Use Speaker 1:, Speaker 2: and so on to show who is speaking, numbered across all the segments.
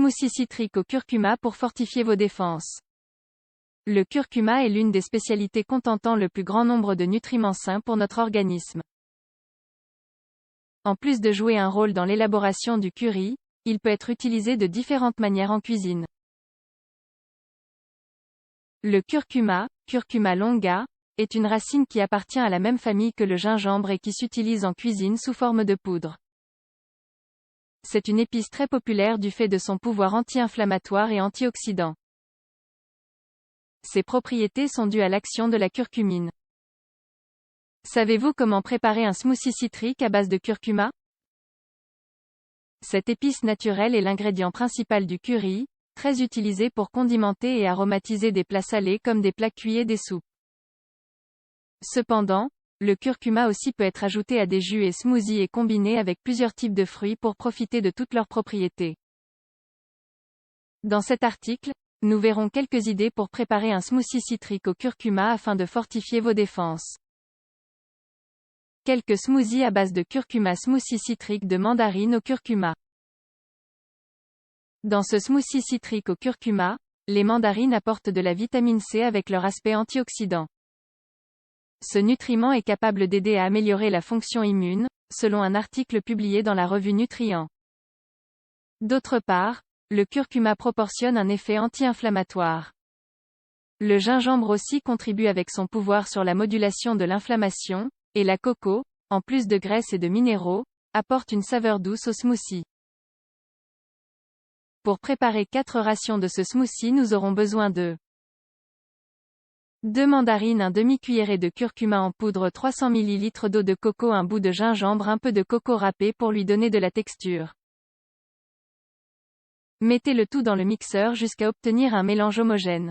Speaker 1: Smoothie citrique au curcuma pour fortifier vos défenses. Le curcuma est l'une des spécialités contentant le plus grand nombre de nutriments sains pour notre organisme. En plus de jouer un rôle dans l'élaboration du curry, il peut être utilisé de différentes manières en cuisine. Le curcuma, Curcuma longa, est une racine qui appartient à la même famille que le gingembre et qui s'utilise en cuisine sous forme de poudre. C'est une épice très populaire du fait de son pouvoir anti-inflammatoire et antioxydant. Ses propriétés sont dues à l'action de la curcumine. Savez-vous comment préparer un smoothie citrique à base de curcuma? Cette épice naturelle est l'ingrédient principal du curry, très utilisé pour condimenter et aromatiser des plats salés comme des plats cuits et des soupes. Cependant, le curcuma aussi peut être ajouté à des jus et smoothies et combiné avec plusieurs types de fruits pour profiter de toutes leurs propriétés. Dans cet article, nous verrons quelques idées pour préparer un smoothie citrique au curcuma afin de fortifier vos défenses. Quelques smoothies à base de curcuma. Smoothie citrique de mandarine au curcuma. Dans ce smoothie citrique au curcuma, les mandarines apportent de la vitamine C avec leur aspect antioxydant. Ce nutriment est capable d'aider à améliorer la fonction immune, selon un article publié dans la revue Nutriments. D'autre part, le curcuma proportionne un effet anti-inflammatoire. Le gingembre aussi contribue avec son pouvoir sur la modulation de l'inflammation, et la coco, en plus de graisse et de minéraux, apporte une saveur douce au smoothie. Pour préparer 4 rations de ce smoothie, nous aurons besoin de 2 mandarines, un demi-cuillerée de curcuma en poudre, 300 ml d'eau de coco, un bout de gingembre, un peu de coco râpé pour lui donner de la texture. Mettez le tout dans le mixeur jusqu'à obtenir un mélange homogène.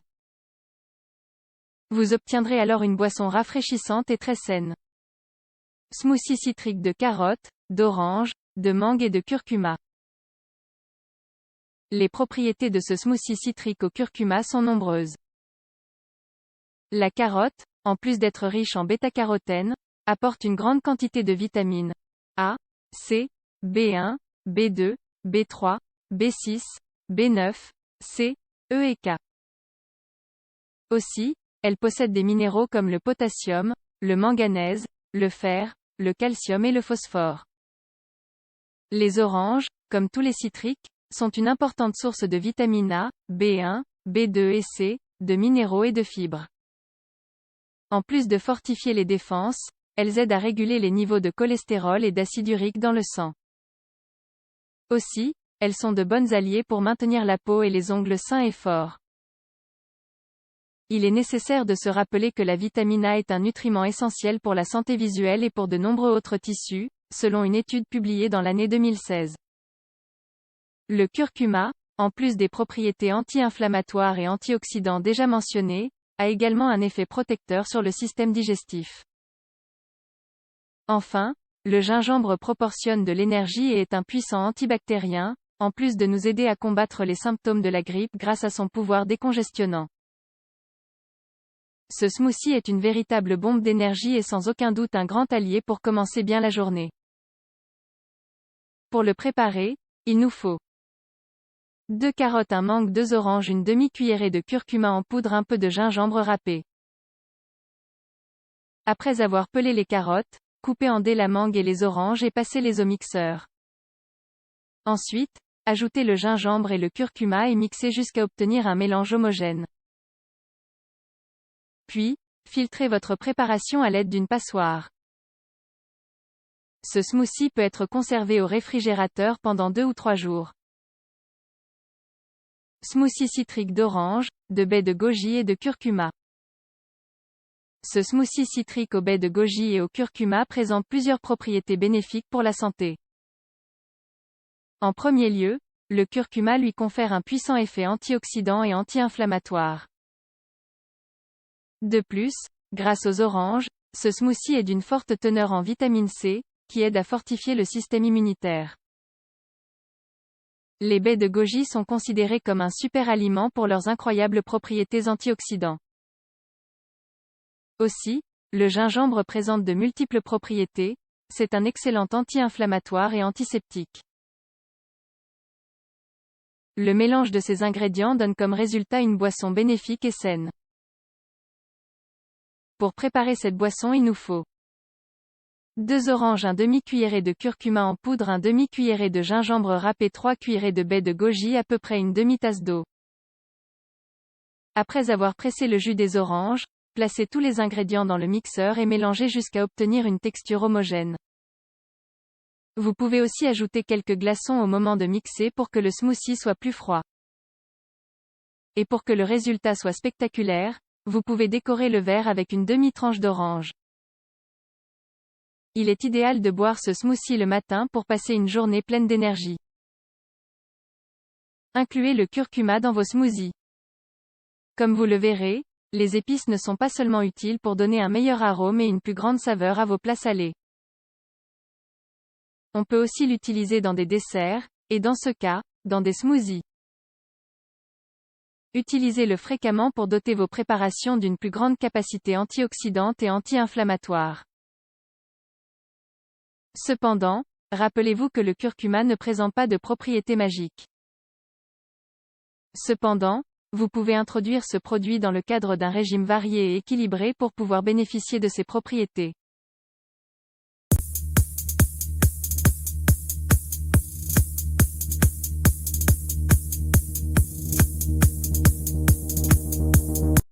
Speaker 1: Vous obtiendrez alors une boisson rafraîchissante et très saine. Smoothie citrique de carottes, d'oranges, de mangue et de curcuma. Les propriétés de ce smoothie citrique au curcuma sont nombreuses. La carotte, en plus d'être riche en bêta-carotène, apporte une grande quantité de vitamines A, C, B1, B2, B3, B6, B9, C, E et K. Aussi, elle possède des minéraux comme le potassium, le manganèse, le fer, le calcium et le phosphore. Les oranges, comme tous les citriques, sont une importante source de vitamine A, B1, B2 et C, de minéraux et de fibres. En plus de fortifier les défenses, elles aident à réguler les niveaux de cholestérol et d'acide urique dans le sang. Aussi, elles sont de bonnes alliées pour maintenir la peau et les ongles sains et forts. Il est nécessaire de se rappeler que la vitamine A est un nutriment essentiel pour la santé visuelle et pour de nombreux autres tissus, selon une étude publiée dans l'année 2016. Le curcuma, en plus des propriétés anti-inflammatoires et antioxydants déjà mentionnées, a également un effet protecteur sur le système digestif. Enfin, le gingembre proportionne de l'énergie et est un puissant antibactérien, en plus de nous aider à combattre les symptômes de la grippe grâce à son pouvoir décongestionnant. Ce smoothie est une véritable bombe d'énergie et sans aucun doute un grand allié pour commencer bien la journée. Pour le préparer, il nous faut 2 carottes, un mangue, 2 oranges, une demi-cuillerée de curcuma en poudre, un peu de gingembre râpé. Après avoir pelé les carottes, coupez en dés la mangue et les oranges et passez-les au mixeur. Ensuite, ajoutez le gingembre et le curcuma et mixez jusqu'à obtenir un mélange homogène. Puis, filtrez votre préparation à l'aide d'une passoire. Ce smoothie peut être conservé au réfrigérateur pendant 2 ou 3 jours. Smoothie citrique d'orange, de baies de goji et de curcuma. Ce smoothie citrique aux baies de goji et au curcuma présente plusieurs propriétés bénéfiques pour la santé. En premier lieu, le curcuma lui confère un puissant effet antioxydant et anti-inflammatoire. De plus, grâce aux oranges, ce smoothie est d'une forte teneur en vitamine C, qui aide à fortifier le système immunitaire. Les baies de goji sont considérées comme un super aliment pour leurs incroyables propriétés antioxydants. Aussi, le gingembre présente de multiples propriétés, c'est un excellent anti-inflammatoire et antiseptique. Le mélange de ces ingrédients donne comme résultat une boisson bénéfique et saine. Pour préparer cette boisson, il nous faut 2 oranges, un demi-cuillerée de curcuma en poudre, un demi-cuillerée de gingembre râpé, 3 cuillerées de baies de goji, à peu près une demi-tasse d'eau. Après avoir pressé le jus des oranges, placez tous les ingrédients dans le mixeur et mélangez jusqu'à obtenir une texture homogène. Vous pouvez aussi ajouter quelques glaçons au moment de mixer pour que le smoothie soit plus froid. Et pour que le résultat soit spectaculaire, vous pouvez décorer le verre avec une demi-tranche d'orange. Il est idéal de boire ce smoothie le matin pour passer une journée pleine d'énergie. Incluez le curcuma dans vos smoothies. Comme vous le verrez, les épices ne sont pas seulement utiles pour donner un meilleur arôme et une plus grande saveur à vos plats salés. On peut aussi l'utiliser dans des desserts, et dans ce cas, dans des smoothies. Utilisez-le fréquemment pour doter vos préparations d'une plus grande capacité antioxydante et anti-inflammatoire. Cependant, rappelez-vous que le curcuma ne présente pas de propriétés magiques. Cependant, vous pouvez introduire ce produit dans le cadre d'un régime varié et équilibré pour pouvoir bénéficier de ses propriétés.